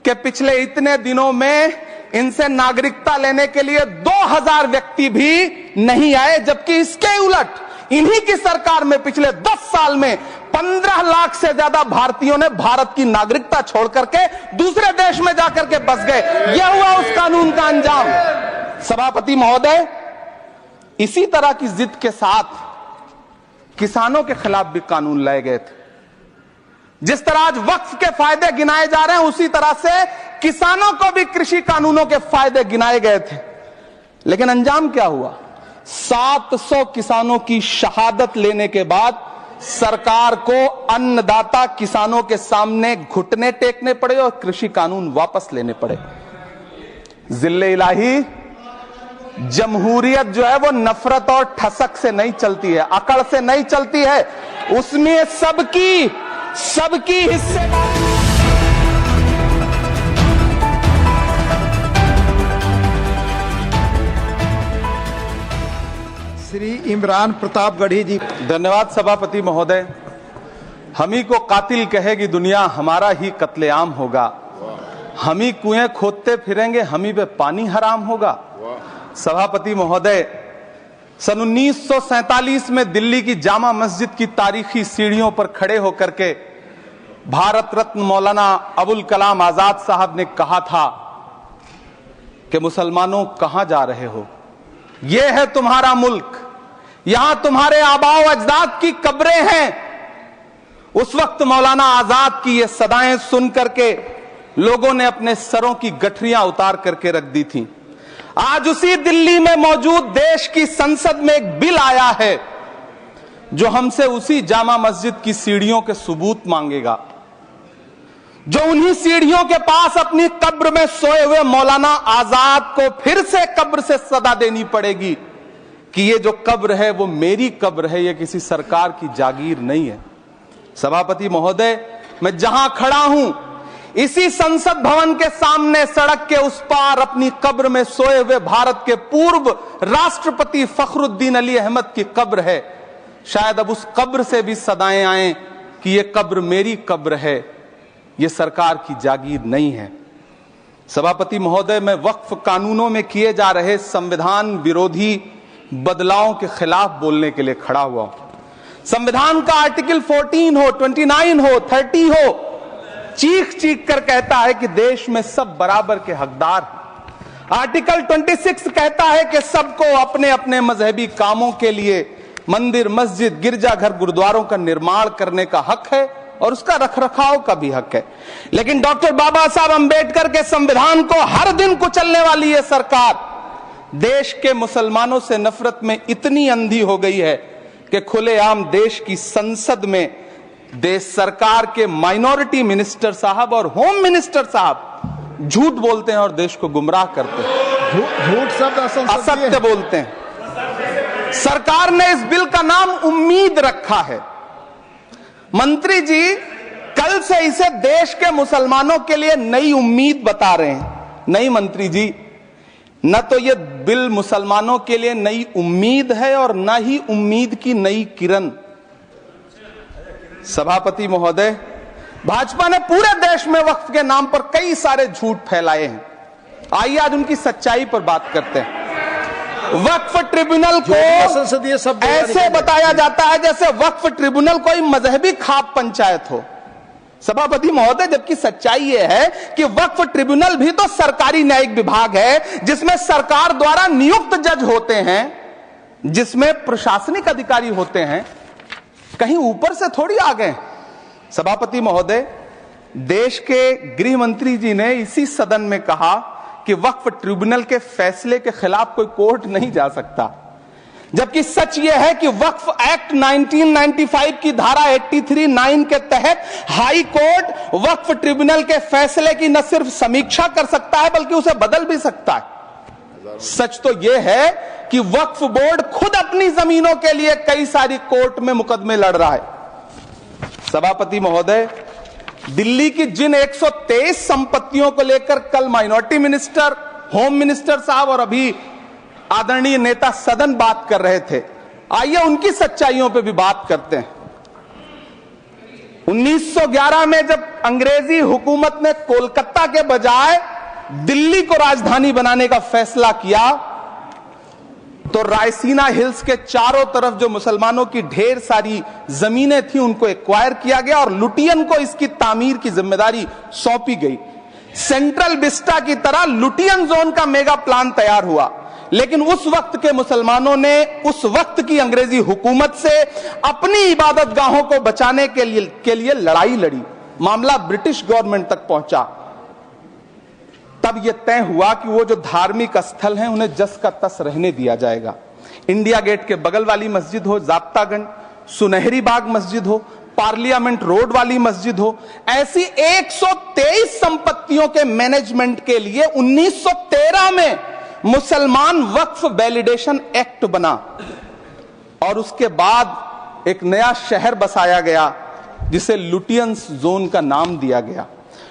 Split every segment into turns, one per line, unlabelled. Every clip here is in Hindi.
कि पिछले इतने दिनों में इनसे नागरिकता लेने के लिए 2000 व्यक्ति भी नहीं आए, जबकि इसके उलट इन्हीं की सरकार में पिछले 10 साल में 15 लाख से ज्यादा भारतीयों ने भारत की नागरिकता छोड़ करके दूसरे देश में जाकर के बस गए। यह हुआ उस कानून का अंजाम। सभापति महोदय, इसी तरह की जिद के साथ किसानों के खिलाफ भी कानून लाए गए थे। जिस तरह आज वक्फ के फायदे गिनाए जा रहे हैं, उसी तरह से किसानों को भी कृषि कानूनों के फायदे गिनाए गए थे। लेकिन अंजाम क्या हुआ? 700 किसानों की शहादत लेने के बाद सरकार को अन्नदाता किसानों के सामने घुटने टेकने पड़े और कृषि कानून वापस लेने पड़े। जिल्ले इलाही, जमहूरियत जो है वो नफरत और ठसक से नहीं चलती है, अकड़ से नहीं चलती है, उसमें सबकी हिस्सेदारी।
श्री इमरान प्रतापगढ़ी जी।
धन्यवाद सभापति महोदय। हम ही को कातिल कहेगी दुनिया, हमारा ही कत्लेआम होगा। हम ही कुएं खोदते फिरेंगे, हम ही पे पानी हराम होगा। सभापति महोदय, सन 1947 में दिल्ली की जामा मस्जिद की तारीखी सीढ़ियों पर खड़े होकर के भारत रत्न मौलाना अबुल कलाम आजाद साहब ने कहा था कि मुसलमानों कहां जा रहे हो, यह है तुम्हारा मुल्क, यहां तुम्हारे आबाओ अजदाद की कब्रें हैं। उस वक्त मौलाना आजाद की ये सदाएं सुन करके लोगों ने अपने सरों की गठरियां उतार करके रख दी थी। आज उसी दिल्ली में मौजूद देश की संसद में एक बिल आया है जो हमसे उसी जामा मस्जिद की सीढ़ियों के सबूत मांगेगा, जो उन्हीं सीढ़ियों के पास अपनी कब्र में सोए हुए मौलाना आजाद को फिर से कब्र से सदा देनी पड़ेगी कि ये जो कब्र है वो मेरी कब्र है, ये किसी सरकार की जागीर नहीं है। सभापति महोदय, मैं जहां खड़ा हूं इसी संसद भवन के सामने सड़क के उस पार अपनी कब्र में सोए हुए भारत के पूर्व राष्ट्रपति फखरुद्दीन अली अहमद की कब्र है। शायद अब उस कब्र से भी सदाएं आए कि ये कब्र मेरी कब्र है, ये सरकार की जागीर नहीं है। सभापति महोदय, मैं वक्फ कानूनों में किए जा रहे संविधान विरोधी बदलावों के खिलाफ बोलने के लिए खड़ा हुआ हूं। संविधान का आर्टिकल 14 हो, 29 हो, 30 हो, चीख चीख कर कहता है कि देश में सब बराबर के हकदार हैं। आर्टिकल 26 कहता है कि सबको अपने अपने मजहबी कामों के लिए मंदिर, मस्जिद, गिरजाघर, गुरुद्वारों का निर्माण करने का हक है और उसका रखरखाव का भी हक है। लेकिन डॉक्टर बाबा साहब अंबेडकर के संविधान को हर दिन कुचलने वाली ये सरकार देश के मुसलमानों से नफरत में इतनी अंधी हो गई है कि खुलेआम देश की संसद में देश सरकार के माइनॉरिटी मिनिस्टर साहब और होम मिनिस्टर साहब झूठ बोलते हैं और देश को गुमराह करते हैं,
झूठ शब्द
असत्य बोलते हैं। सरकार ने इस बिल का नाम उम्मीद रखा है। मंत्री जी कल से इसे देश के मुसलमानों के लिए नई उम्मीद बता रहे हैं। नहीं मंत्री जी, न तो यह बिल मुसलमानों के लिए नई उम्मीद है और न ही उम्मीद की नई किरण। सभापति महोदय, भाजपा ने पूरे देश में वक्फ के नाम पर कई सारे झूठ फैलाए हैं। आइए आज उनकी सच्चाई पर बात करते हैं। वक्फ ट्रिब्यूनल को ऐसे बताया जाता है जैसे वक्फ ट्रिब्यूनल कोई मजहबी खाप पंचायत हो। सभापति महोदय, जबकि सच्चाई यह है कि वक्फ ट्रिब्यूनल भी तो सरकारी न्यायिक विभाग है जिसमें सरकार द्वारा नियुक्त जज होते हैं, जिसमें प्रशासनिक अधिकारी होते हैं, कहीं ऊपर से थोड़ी आ गए। सभापति महोदय, देश के गृह मंत्री जी ने इसी सदन में कहा कि वक्फ ट्रिब्यूनल के फैसले के खिलाफ कोई कोर्ट नहीं जा सकता, जबकि सच यह है कि वक्फ एक्ट 1995 की धारा 83(9) के तहत हाई कोर्ट वक्फ ट्रिब्यूनल के फैसले की न सिर्फ समीक्षा कर सकता है बल्कि उसे बदल भी सकता है। सच तो यह है कि वक्फ बोर्ड खुद अपनी जमीनों के लिए कई सारी कोर्ट में मुकदमे लड़ रहा है। सभापति महोदय, दिल्ली की जिन 123 संपत्तियों को लेकर कल माइनॉरिटी मिनिस्टर, होम मिनिस्टर साहब और अभी आदरणीय नेता सदन बात कर रहे थे, आइए उनकी सच्चाइयों पे भी बात करते हैं। 1911 में जब अंग्रेजी हुकूमत ने कोलकाता के बजाय दिल्ली को राजधानी बनाने का फैसला किया, तो रायसीना हिल्स के चारों तरफ जो मुसलमानों की ढेर सारी जमीनें थी उनको एक्वायर किया गया और लुटियन को इसकी तामीर की जिम्मेदारी सौंपी गई। सेंट्रल विस्टा की तरह लुटियन जोन का मेगा प्लान तैयार हुआ, लेकिन उस वक्त के मुसलमानों ने उस वक्त की अंग्रेजी हुकूमत से अपनी इबादत गाहों को बचाने के लिए लड़ाई लड़ी। मामला ब्रिटिश गवर्नमेंट तक पहुंचा। तब यह तय हुआ कि वो जो धार्मिक स्थल हैं उन्हें जस का तस रहने दिया जाएगा। इंडिया गेट के बगल वाली मस्जिद हो, जाब्तागंज, सुनहरी बाग मस्जिद हो, पार्लियामेंट रोड वाली मस्जिद हो, ऐसी 123 संपत्तियों के मैनेजमेंट के लिए 1913 में मुसलमान वक्फ वैलिडेशन एक्ट बना और उसके बाद एक नया शहर बसाया गया जिसे लुटियंस जोन का नाम दिया गया।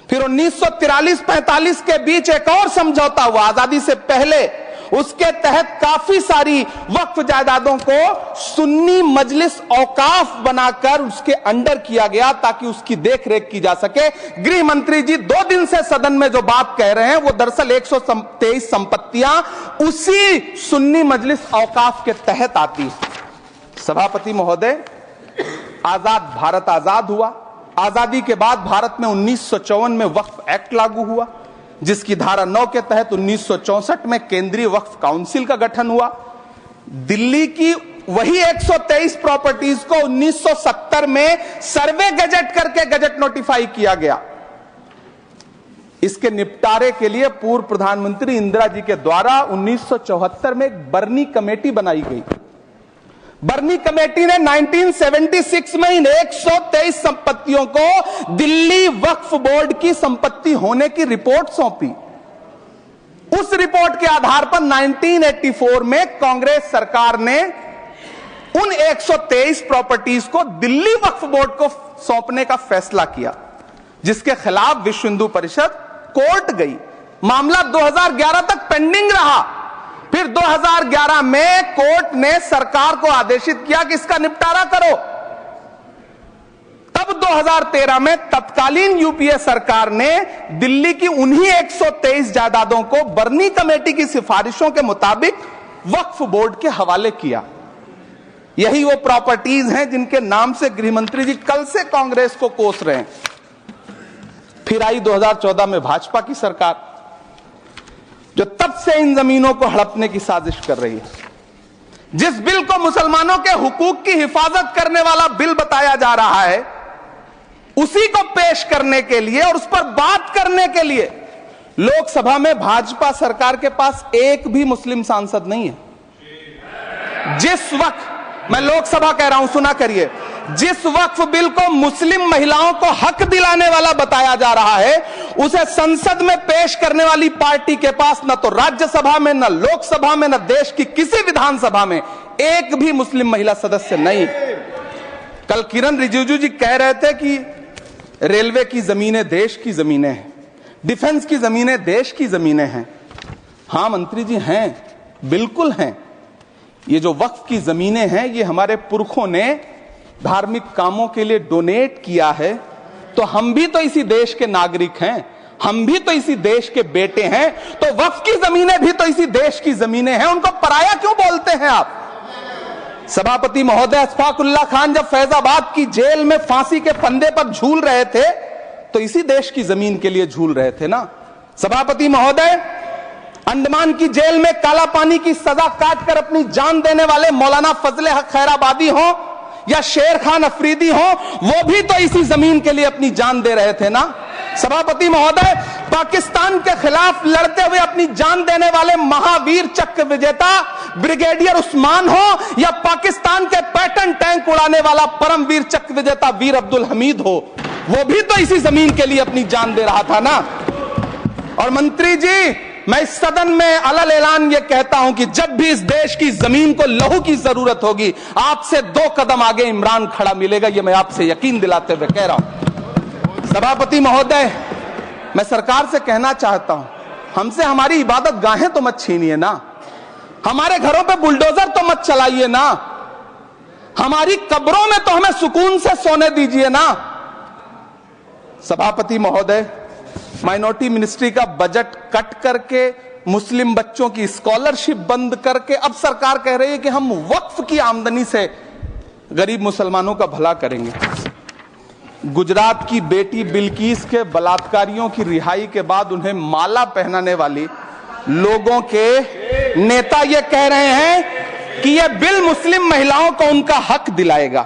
फिर 1943-45 के बीच एक और समझौता हुआ आजादी से पहले, उसके तहत काफी सारी वक्फ जायदादों को सुन्नी मजलिस औकाफ बनाकर उसके अंडर किया गया ताकि उसकी देखरेख की जा सके। गृह मंत्री जी 2 दिन से सदन में जो बात कह रहे हैं वो दरअसल 123 संपत्तियां उसी सुन्नी मजलिस औकाफ के तहत आती। सभापति महोदय, आजाद भारत आजाद हुआ। आजादी के बाद भारत में 1954 में वक्फ एक्ट लागू हुआ, जिसकी धारा 9 के तहत 1964 में केंद्रीय वक्फ काउंसिल का गठन हुआ। दिल्ली की वही 123 प्रॉपर्टीज को 1970 में सर्वे गजट करके गजट नोटिफाई किया गया। इसके निपटारे के लिए पूर्व प्रधानमंत्री इंदिरा जी के द्वारा 1974 में एक बर्नी कमेटी बनाई गई। बर्नी कमेटी ने 1976 में इन 123 संपत्तियों को दिल्ली वक्फ बोर्ड की संपत्ति होने की रिपोर्ट सौंपी। उस रिपोर्ट के आधार पर 1984 में कांग्रेस सरकार ने उन 123 प्रॉपर्टीज को दिल्ली वक्फ बोर्ड को सौंपने का फैसला किया, जिसके खिलाफ विश्व हिंदू परिषद कोर्ट गई। मामला 2011 तक पेंडिंग रहा। फिर 2011 में कोर्ट ने सरकार को आदेशित किया कि इसका निपटारा करो। तब 2013 में तत्कालीन यूपीए सरकार ने दिल्ली की उन्हीं 123 जायदादों को बर्नी कमेटी की सिफारिशों के मुताबिक वक्फ बोर्ड के हवाले किया। यही वो प्रॉपर्टीज हैं जिनके नाम से गृह मंत्री जी कल से कांग्रेस को कोस रहे हैं। फिर आई 2014 में भाजपा की सरकार, जो तब से इन जमीनों को हड़पने की साजिश कर रही है। जिस बिल को मुसलमानों के हुकूक की हिफाजत करने वाला बिल बताया जा रहा है, उसी को पेश करने के लिए और उस पर बात करने के लिए लोकसभा में भाजपा सरकार के पास एक भी मुस्लिम सांसद नहीं है। जिस वक्त, मैं लोकसभा कह रहा हूं, सुना करिए, जिस वक्फ बिल को मुस्लिम महिलाओं को हक दिलाने वाला बताया जा रहा है, उसे संसद में पेश करने वाली पार्टी के पास न तो राज्यसभा में, न लोकसभा में, न देश की किसी विधानसभा में एक भी मुस्लिम महिला सदस्य नहीं। कल किरण रिजिजू जी कह रहे थे कि रेलवे की जमीनें देश की जमीनें हैं, डिफेंस की जमीनें देश की जमीनें हैं। हां मंत्री जी, हैं, बिल्कुल हैं। ये जो वक्फ की जमीनें हैं, ये हमारे पुरखों ने धार्मिक कामों के लिए डोनेट किया है, तो हम भी तो इसी देश के नागरिक हैं, हम भी तो इसी देश के बेटे हैं, तो वक्फ की जमीनें भी तो इसी देश की जमीनें हैं। उनको पराया क्यों बोलते हैं आप? सभापति महोदय, अशफाकुल्लाह खान जब फैजाबाद की जेल में फांसी के फंदे पर झूल रहे थे, तो इसी देश की जमीन के लिए झूल रहे थे ना। सभापति महोदय, अंडमान की जेल में काला पानी की सजा काटकर अपनी जान देने वाले मौलाना फजले हक खैराबादी हो या शेर खान अफरीदी हो, वो भी तो इसी जमीन के लिए अपनी जान दे रहे थे ना। सभापति महोदय, पाकिस्तान के खिलाफ लड़ते हुए अपनी जान देने वाले महावीर चक्र विजेता ब्रिगेडियर उस्मान हो या पाकिस्तान के पैटर्न टैंक उड़ाने वाला परमवीर चक्र विजेता वीर अब्दुल हमीद हो, वो भी तो इसी जमीन के लिए अपनी जान दे रहा था ना। और मंत्री जी, मैं इस सदन में अलल ऐलान ये कहता हूं कि जब भी इस देश की जमीन को लहू की जरूरत होगी, आपसे 2 कदम आगे इमरान खड़ा मिलेगा, ये मैं आपसे यकीन दिलाते हुए कह रहा हूं। सभापति महोदय, मैं सरकार से कहना चाहता हूं, हमसे हमारी इबादत गाहें तो मत छीनिए ना, हमारे घरों पे बुलडोजर तो मत चलाइए ना, हमारी कब्रों में तो हमें सुकून से सोने दीजिए ना। सभापति महोदय, माइनॉरिटी मिनिस्ट्री का बजट कट करके, मुस्लिम बच्चों की स्कॉलरशिप बंद करके अब सरकार कह रही है कि हम वक्फ की आमदनी से गरीब मुसलमानों का भला करेंगे। गुजरात की बेटी बिल्किस के बलात्कारियों की रिहाई के बाद उन्हें माला पहनाने वाली लोगों के नेता ये कह रहे हैं कि यह बिल मुस्लिम महिलाओं को उनका हक दिलाएगा।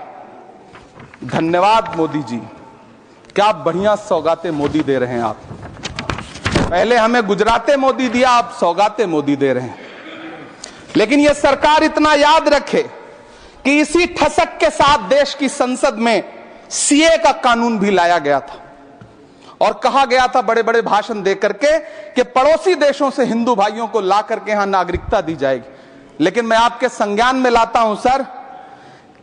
धन्यवाद मोदी जी, क्या बढ़िया सौगातें मोदी दे रहे हैं आप। पहले हमें गुजराते मोदी दिया, आप सौगातें मोदी दे रहे हैं। लेकिन यह सरकार इतना याद रखे कि इसी ठसक के साथ देश की संसद में सीए का कानून भी लाया गया था और कहा गया था बड़े बड़े भाषण देकर के कि पड़ोसी देशों से हिंदू भाइयों को ला करके यहां नागरिकता दी जाएगी। लेकिन मैं आपके संज्ञान में लाता हूं सर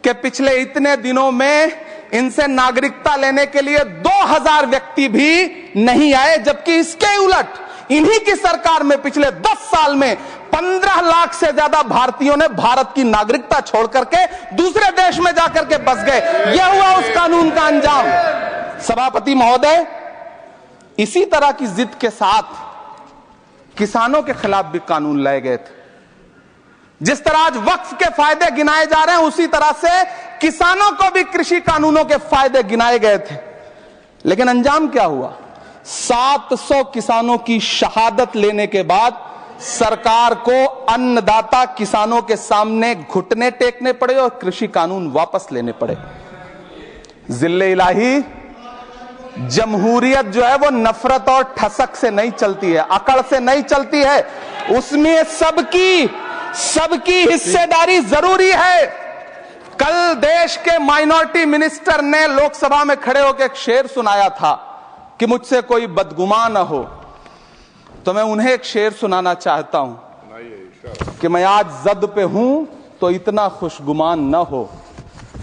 कि पिछले इतने दिनों में इनसे नागरिकता लेने के लिए 2000 व्यक्ति भी नहीं आए, जबकि इसके उलट इन्हीं की सरकार में पिछले 10 साल में 15 लाख से ज्यादा भारतीयों ने भारत की नागरिकता छोड़ करके दूसरे देश में जाकर के बस गए। यह हुआ उस कानून का अंजाम। सभापति महोदय, इसी तरह की जिद के साथ किसानों के खिलाफ भी कानून लाए गए थे। जिस तरह आज वक्फ के फायदे गिनाए जा रहे हैं, उसी तरह से किसानों को भी कृषि कानूनों के फायदे गिनाए गए थे। लेकिन अंजाम क्या हुआ? 700 किसानों की शहादत लेने के बाद सरकार को अन्नदाता किसानों के सामने घुटने टेकने पड़े और कृषि कानून वापस लेने पड़े। जिल्ले इलाही, जमहूरियत जो है वो नफरत और ठसक से नहीं चलती है, अकड़ से नहीं चलती है, उसमें सबकी हिस्सेदारी जरूरी है। कल देश के माइनॉरिटी मिनिस्टर ने लोकसभा में खड़े होकर एक शेर सुनाया था कि मुझसे कोई बदगुमान न हो, तो मैं उन्हें एक शेर सुनाना चाहता हूं कि मैं आज जद पे हूं तो इतना खुशगुमान न हो,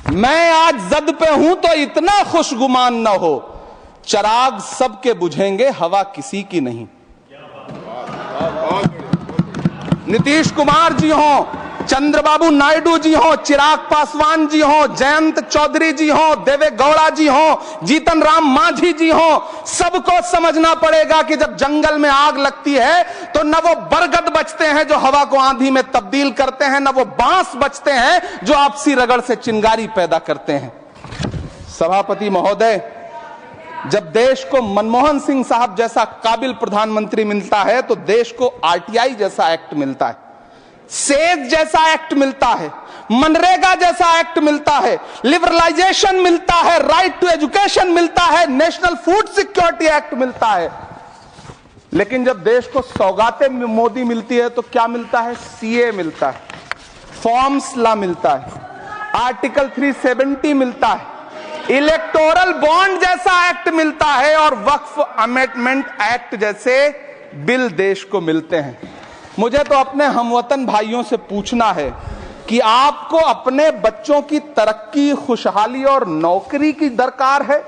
मैं आज जद पे हूं तो इतना खुशगुमान न हो, चराग सबके बुझेंगे हवा किसी की नहीं। नीतीश कुमार जी हो, चंद्रबाबू नायडू जी हो, चिराग पासवान जी हो, जयंत चौधरी जी हो, देवे गौड़ा जी हो, जीतन राम मांझी जी हो, सबको समझना पड़ेगा कि जब जंगल में आग लगती है तो न वो बरगद बचते हैं जो हवा को आंधी में तब्दील करते हैं, न वो बांस बचते हैं जो आपसी रगड़ से चिंगारी पैदा करते हैं। सभापति महोदय, जब देश को मनमोहन सिंह साहब जैसा काबिल प्रधानमंत्री मिलता है तो देश को आरटीआई जैसा एक्ट मिलता है, सेज जैसा एक्ट मिलता है, मनरेगा जैसा एक्ट मिलता है, लिबरलाइजेशन मिलता है, राइट टू एजुकेशन मिलता है, नेशनल फूड सिक्योरिटी एक्ट मिलता है। लेकिन जब देश को सौगातें मोदी मिलती है तो क्या मिलता है? सीए मिलता है, फॉर्म्स लॉ मिलता है, आर्टिकल 370 मिलता है, इलेक्टोरल बॉन्ड जैसा एक्ट मिलता है और वक्फ अमेंडमेंट एक्ट जैसे बिल देश को मिलते हैं। मुझे तो अपने हमवतन भाइयों से पूछना है कि आपको अपने बच्चों की तरक्की, खुशहाली और नौकरी की दरकार है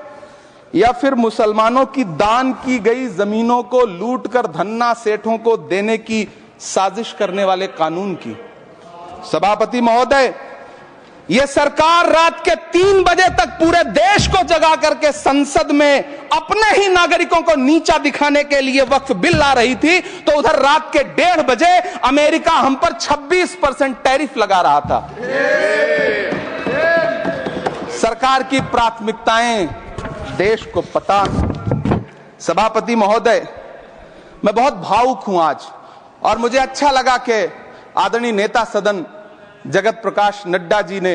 या फिर मुसलमानों की दान की गई जमीनों को लूटकर धन्ना सेठों को देने की साजिश करने वाले कानून की? सभापति महोदय, यह सरकार रात के 3 बजे तक पूरे देश को जगा करके संसद में अपने ही नागरिकों को नीचा दिखाने के लिए वक्फ बिल ला रही थी, तो उधर रात के 1:30 बजे अमेरिका हम पर 26% टैरिफ लगा रहा था। सरकार की प्राथमिकताएं देश को पता। सभापति महोदय, मैं बहुत भावुक हूं आज, और मुझे अच्छा लगा कि आदरणीय नेता सदन जगत प्रकाश नड्डा जी ने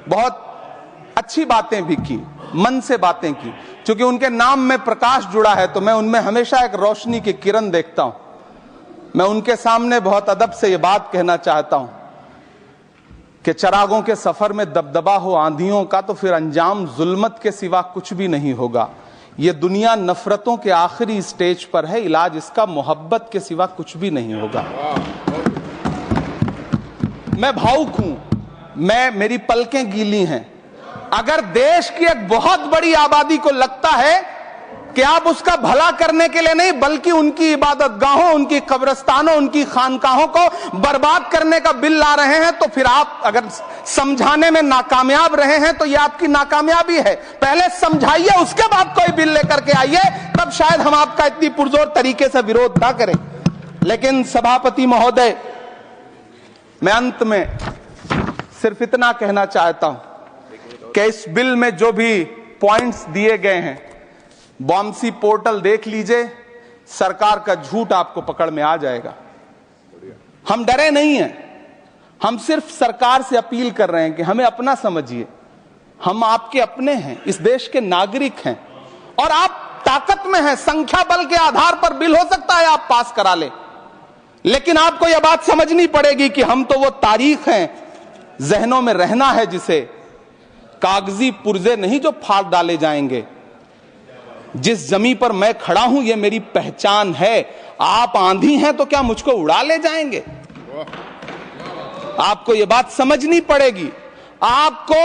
बहुत अच्छी बातें भी की, मन से बातें की। क्योंकि उनके नाम में प्रकाश जुड़ा है तो मैं उनमें हमेशा एक रोशनी की किरण देखता हूं। मैं उनके सामने बहुत अदब से यह बात कहना चाहता हूं कि चरागों के सफर में दबदबा हो आंधियों का तो फिर अंजाम जुल्मत के सिवा कुछ भी नहीं होगा। यह दुनिया नफरतों के आखिरी स्टेज पर है, इलाज इसका मोहब्बत के सिवा कुछ भी नहीं होगा। मैं भावुक हूं, मेरी पलकें गीली हैं। अगर देश की एक बहुत बड़ी आबादी को लगता है कि आप उसका भला करने के लिए नहीं बल्कि उनकी इबादत गाहों, उनकी कब्रिस्तानों, उनकी खानकाहों को बर्बाद करने का बिल ला रहे हैं, तो फिर आप अगर समझाने में नाकामयाब रहे हैं तो यह आपकी नाकामयाबी है। पहले समझाइए, उसके बाद कोई बिल लेकर के आइए, तब शायद हम आपका इतनी पुरजोर तरीके से विरोध ना करें। लेकिन सभापति महोदय, मैं अंत में सिर्फ इतना कहना चाहता हूं कि इस बिल में जो भी पॉइंट्स दिए गए हैं, बॉम्सी पोर्टल देख लीजिए, सरकार का झूठ आपको पकड़ में आ जाएगा। हम डरे नहीं हैं, हम सिर्फ सरकार से अपील कर रहे हैं कि हमें अपना समझिए। हम आपके अपने हैं, इस देश के नागरिक हैं और आप ताकत में हैं। संख्या बल के आधार पर बिल हो सकता है आप पास करा ले, लेकिन आपको यह बात समझनी पड़ेगी कि हम तो वो तारीख हैं, जहनों में रहना है जिसे कागजी पुर्जे नहीं जो फाड़ डाले जाएंगे। जिस जमीन पर मैं खड़ा हूं ये मेरी पहचान है। आप आंधी हैं तो क्या मुझको उड़ा ले जाएंगे? आपको यह बात समझनी पड़ेगी। आपको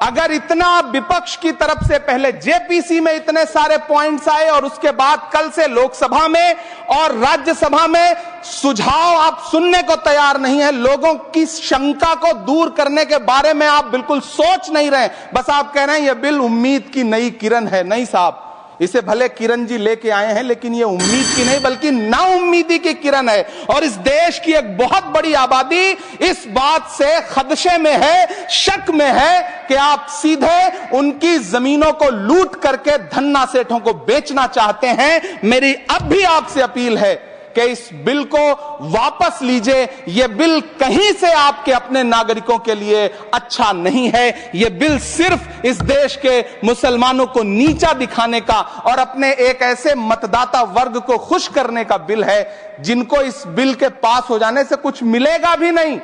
अगर इतना विपक्ष की तरफ से पहले जेपीसी में इतने सारे पॉइंट्स आए और उसके बाद कल से लोकसभा में और राज्यसभा में सुझाव आप सुनने को तैयार नहीं है, लोगों की शंका को दूर करने के बारे में आप बिल्कुल सोच नहीं रहे, बस आप कह रहे हैं यह बिल उम्मीद की नई किरण है। नहीं साहब, इसे भले किरण जी लेके आए हैं, लेकिन ये उम्मीद की नहीं बल्कि नाउम्मीदी की किरण है। और इस देश की एक बहुत बड़ी आबादी इस बात से खदशे में है, शक में है कि आप सीधे उनकी जमीनों को लूट करके धन्ना सेठों को बेचना चाहते हैं। मेरी अब भी आपसे अपील है कि इस बिल को वापस लीजिए। यह बिल कहीं से आपके अपने नागरिकों के लिए अच्छा नहीं है। यह बिल सिर्फ इस देश के मुसलमानों को नीचा दिखाने का और अपने एक ऐसे मतदाता वर्ग को खुश करने का बिल है जिनको इस बिल के पास हो जाने से कुछ मिलेगा भी नहीं।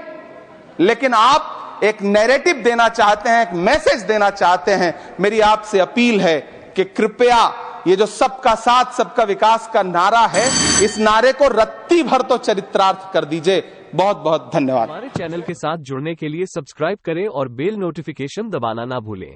लेकिन आप एक नैरेटिव देना चाहते हैं, एक मैसेज देना चाहते हैं। मेरी आपसे अपील है कि कृपया ये जो सबका साथ सबका विकास का नारा है, इस नारे को रत्ती भर तो चरित्रार्थ कर दीजिए। बहुत बहुत धन्यवाद।
हमारे चैनल के साथ जुड़ने के लिए सब्सक्राइब करें और बेल नोटिफिकेशन दबाना ना भूलें।